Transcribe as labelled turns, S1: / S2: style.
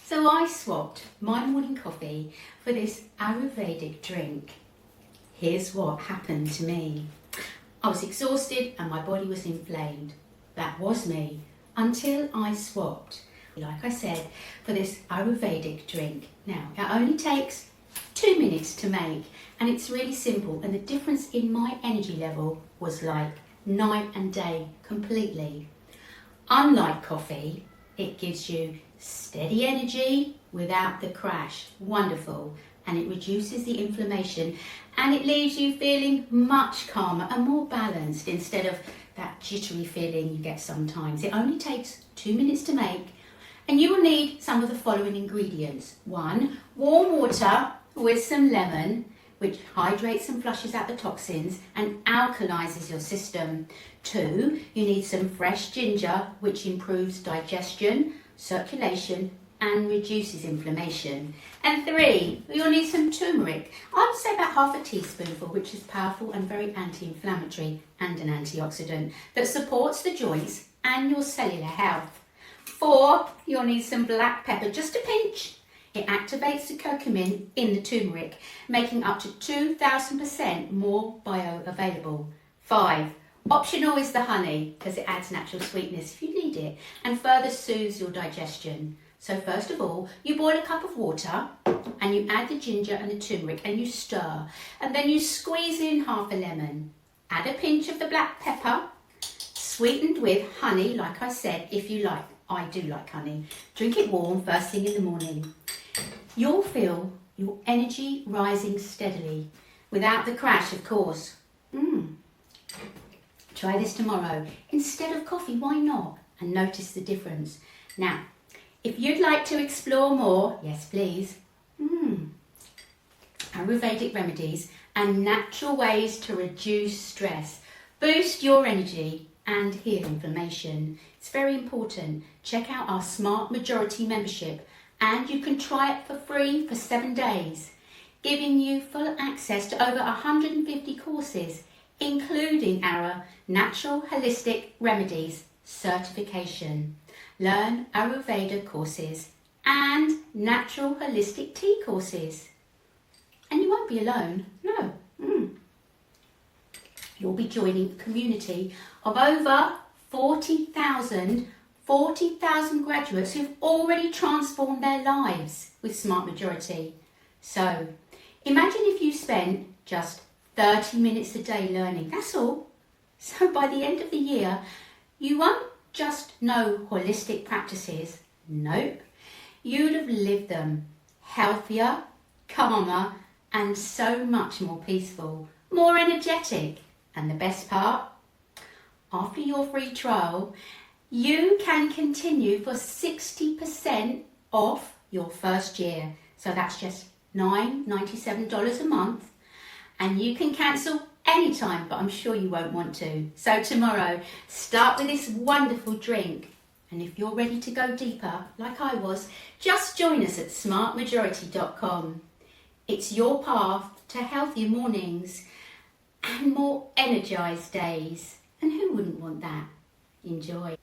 S1: So I swapped my morning coffee for this Ayurvedic drink. Here's what happened to me. I was exhausted and my body was inflamed. That was me, until I swapped, like I said, for this Ayurvedic drink. Now, it only takes 2 minutes to make, and it's really simple, and the difference in my energy level was like night and day completely. Unlike coffee, it gives you steady energy without the crash. Wonderful. And it reduces the inflammation, and it leaves you feeling much calmer and more balanced instead of that jittery feeling you get sometimes. It only takes 2 minutes to make, and you will need some of the following ingredients. 1, warm water with some lemon, which hydrates and flushes out the toxins and alkalizes your system. 2, you need some fresh ginger, which improves digestion, circulation and reduces inflammation. And 3, you'll need some turmeric. I would say about half a teaspoonful, which is powerful and very anti-inflammatory and an antioxidant that supports the joints and your cellular health. 4, you'll need some black pepper, just a pinch. It activates the curcumin in the turmeric, making up to 2,000% more bioavailable. 5, optional is the honey, because it adds natural sweetness if you need it and further soothes your digestion. So first of all, you boil a cup of water and you add the ginger and the turmeric and you stir, and then you squeeze in half a lemon. Add a pinch of the black pepper, sweetened with honey, like I said, if you like. I do like honey. Drink it warm first thing in the morning. You'll feel your energy rising steadily, without the crash, of course. Try this tomorrow. Instead of coffee, why not? And notice the difference. Now, if you'd like to explore more, yes please, Ayurvedic remedies and natural ways to reduce stress, boost your energy and heal inflammation. It's very important. Check out our Smart Majority membership, and you can try it for free for 7 days, giving you full access to over 150 courses, including our Natural Holistic Remedies certification, Learn Ayurveda courses and Natural Holistic Tea courses. And you won't be alone, no. You'll be joining a community of over 40,000 graduates who've already transformed their lives with Smart Majority. So imagine if you spent just 30 minutes a day learning, that's all. So by the end of the year, you won't just know holistic practices, nope. You'd have lived them, healthier, calmer, and so much more peaceful, more energetic. And the best part, after your free trial, you can continue for 60% off your first year. So that's just $9.97 a month. And you can cancel anytime, but I'm sure you won't want to. So tomorrow, start with this wonderful drink. And if you're ready to go deeper, like I was, just join us at smartmajority.com. It's your path to healthier mornings and more energized days. And who wouldn't want that? Enjoy.